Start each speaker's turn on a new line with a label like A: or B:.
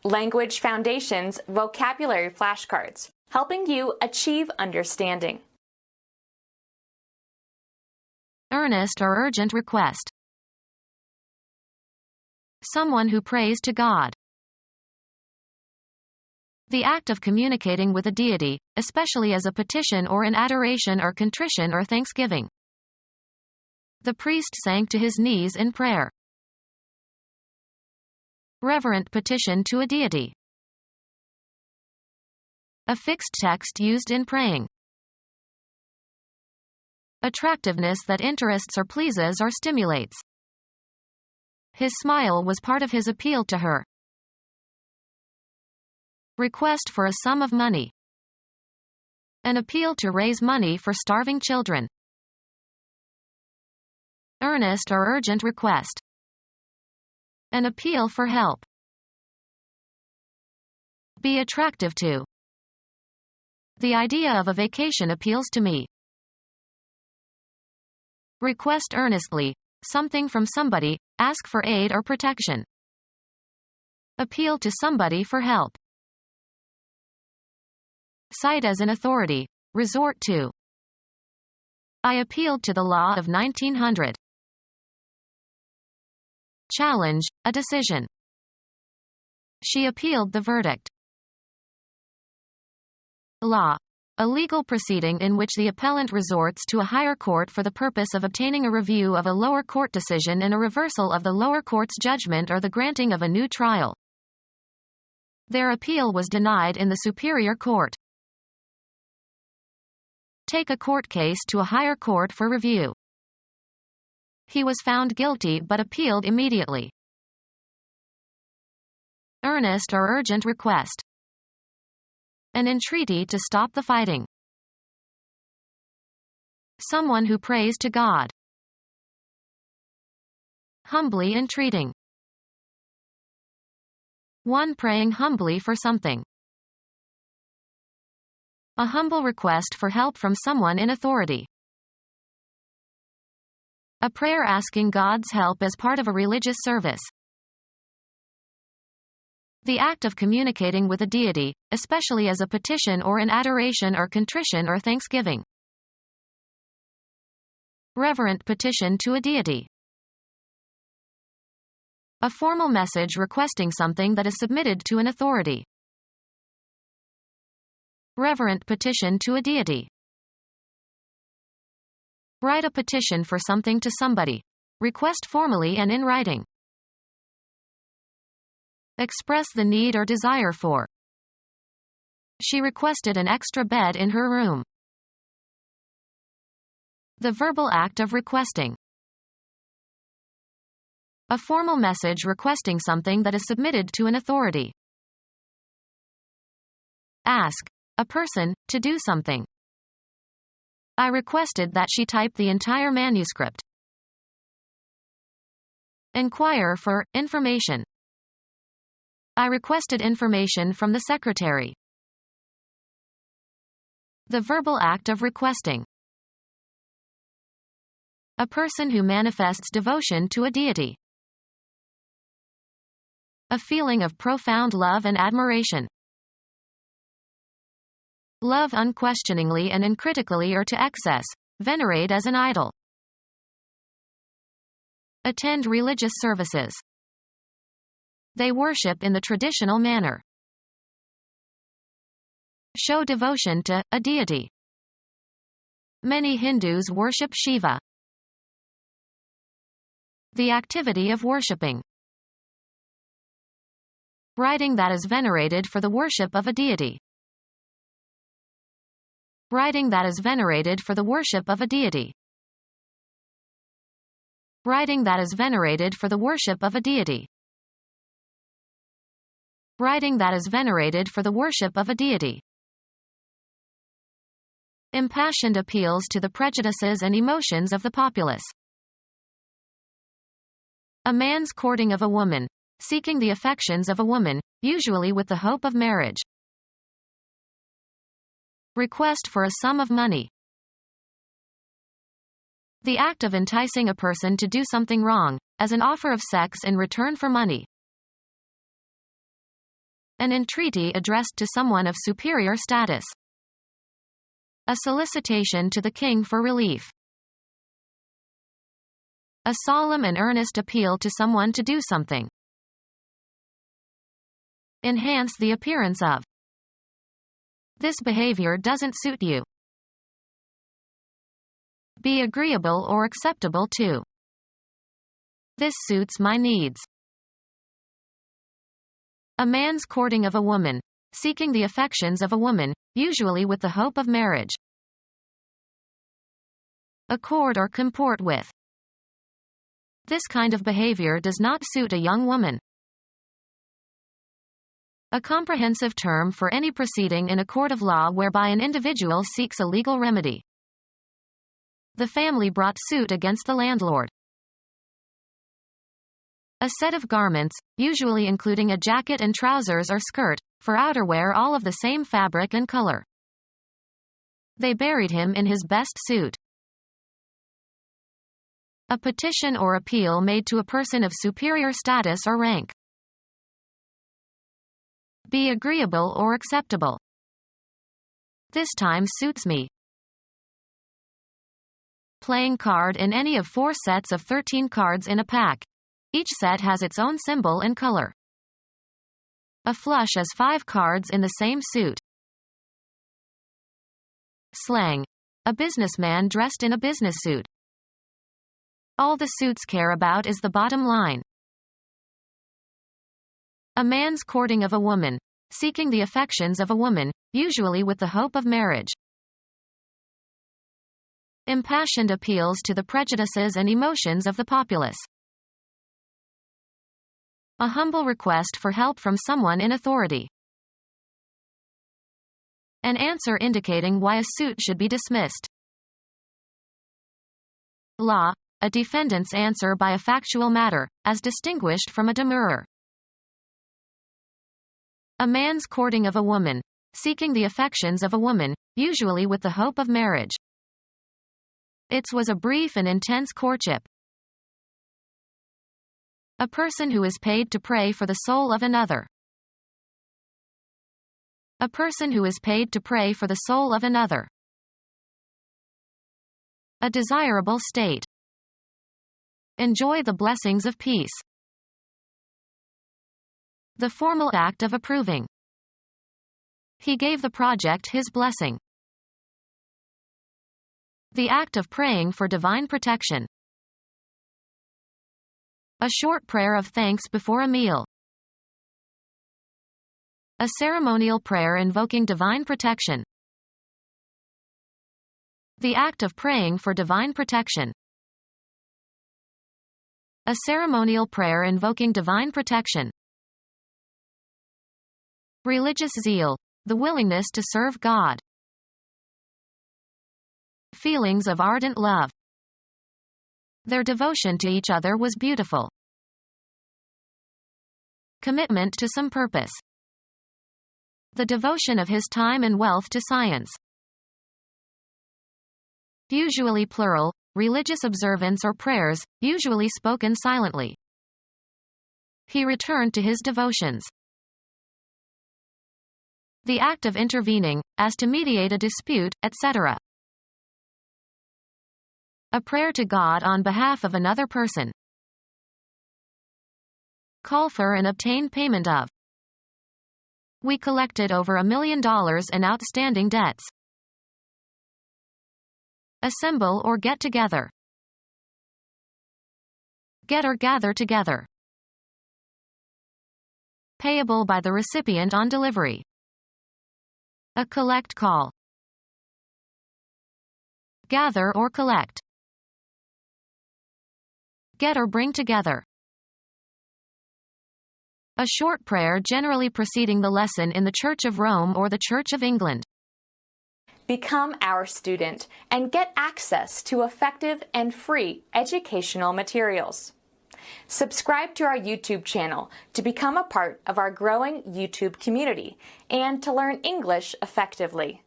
A: Language Foundations Vocabulary Flashcards, helping you achieve understanding.
B: Earnest or urgent request. Someone who prays to God. The act of communicating with a deity, especially as a petition or in adoration or contrition or thanksgiving. The priest sank to his knees in prayer. Reverent petition to a deity. A fixed text used in praying. Attractiveness that interests or pleases or stimulates. His smile was part of his appeal to her. Request for a sum of money. An appeal to raise money for starving children. Earnest or urgent request. An appeal for help. Be attractive to. The idea of a vacation appeals to me. Request earnestly, something from somebody, ask for aid or protection. Appeal to somebody for help. Cite as an authority, resort to. I appealed to the law of 1900. Challenge, a decision. She appealed the verdict. Law. A legal proceeding in which the appellant resorts to a higher court for the purpose of obtaining a review of a lower court decision and a reversal of the lower court's judgment or the granting of a new trial. Their appeal was denied in the superior court. Take a court case to a higher court for review. He was found guilty but appealed immediately. Earnest or urgent request. An entreaty to stop the fighting. Someone who prays to God. Humbly entreating. One praying humbly for something. A humble request for help from someone in authority. A prayer asking God's help as part of a religious service. The act of communicating with a deity, especially as a petition or in adoration or contrition or thanksgiving. Reverent petition to a deity. A formal message requesting something that is submitted to an authority. Reverent petition to a deity. Write a petition for something to somebody. Request formally and in writing. Express the need or desire for. She requested an extra bed in her room. The verbal act of requesting. A formal message requesting something that is submitted to an authority. Ask. A person, to do something. I requested that she type the entire manuscript. Inquire for information. I requested information from the secretary. The verbal act of requesting. A person who manifests devotion to a deity. A feeling of profound love and admiration. Love unquestioningly and uncritically or to excess. Venerate as an idol. Attend religious services. They worship in the traditional manner. Show devotion to a deity. Many Hindus worship Shiva. The activity of worshipping. Writing that is venerated for the worship of a deity. Writing that is venerated for the worship of a deity. Writing that is venerated for the worship of a deity. Writing that is venerated for the worship of a deity. Impassioned appeals to the prejudices and emotions of the populace. A man's courting of a woman, seeking the affections of a woman, usually with the hope of marriage. Request for a sum of money. The act of enticing a person to do something wrong, as an offer of sex in return for money. An entreaty addressed to someone of superior status. A solicitation to the king for relief. A solemn and earnest appeal to someone to do something. Enhance the appearance of. This behavior doesn't suit you. Be agreeable or acceptable to. This suits my needs. A man's courting of a woman. Seeking the affections of a woman, usually with the hope of marriage. Accord or comport with. This kind of behavior does not suit a young woman. A comprehensive term for any proceeding in a court of law whereby an individual seeks a legal remedy. The family brought suit against the landlord. A set of garments, usually including a jacket and trousers or skirt, for outerwear all of the same fabric and color. They buried him in his best suit. A petition or appeal made to a person of superior status or rank. Be agreeable or acceptable. This time suits me. Playing card in any of 4 sets of 13 cards in a pack. Each set has its own symbol and color. A flush is 5 cards in the same suit. Slang. A businessman dressed in a business suit. All the suits care about is the bottom line. A man's courting of a woman. Seeking the affections of a woman, usually with the hope of marriage. Impassioned appeals to the prejudices and emotions of the populace. A humble request for help from someone in authority. An answer indicating why a suit should be dismissed. Law. A defendant's answer by a factual matter, as distinguished from a demurrer. A man's courting of a woman. Seeking the affections of a woman, usually with the hope of marriage. It was a brief and intense courtship. A person who is paid to pray for the soul of another. A person who is paid to pray for the soul of another. A desirable state. Enjoy the blessings of peace. The formal act of approving. He gave the project his blessing. The act of praying for divine protection. A short prayer of thanks before a meal. A ceremonial prayer invoking divine protection. The act of praying for divine protection. A ceremonial prayer invoking divine protection. Religious zeal. The willingness to serve God. Feelings of ardent love. Their devotion to each other was beautiful. Commitment to some purpose. The devotion of his time and wealth to science. Usually plural, religious observance or prayers, usually spoken silently. He returned to his devotions. The act of intervening, as to mediate a dispute, etc. A prayer to God on behalf of another person. Call for and obtain payment of. We collected over $1 million in outstanding debts. Assemble or get together. Get or gather together. Payable by the recipient on delivery. A collect call. Gather or collect. Get or bring together. A short prayer generally preceding the lesson in the Church of Rome or the Church of England.
A: Become our student and get access to effective and free educational materials. Subscribe to our YouTube channel to become a part of our growing YouTube community and to learn English effectively.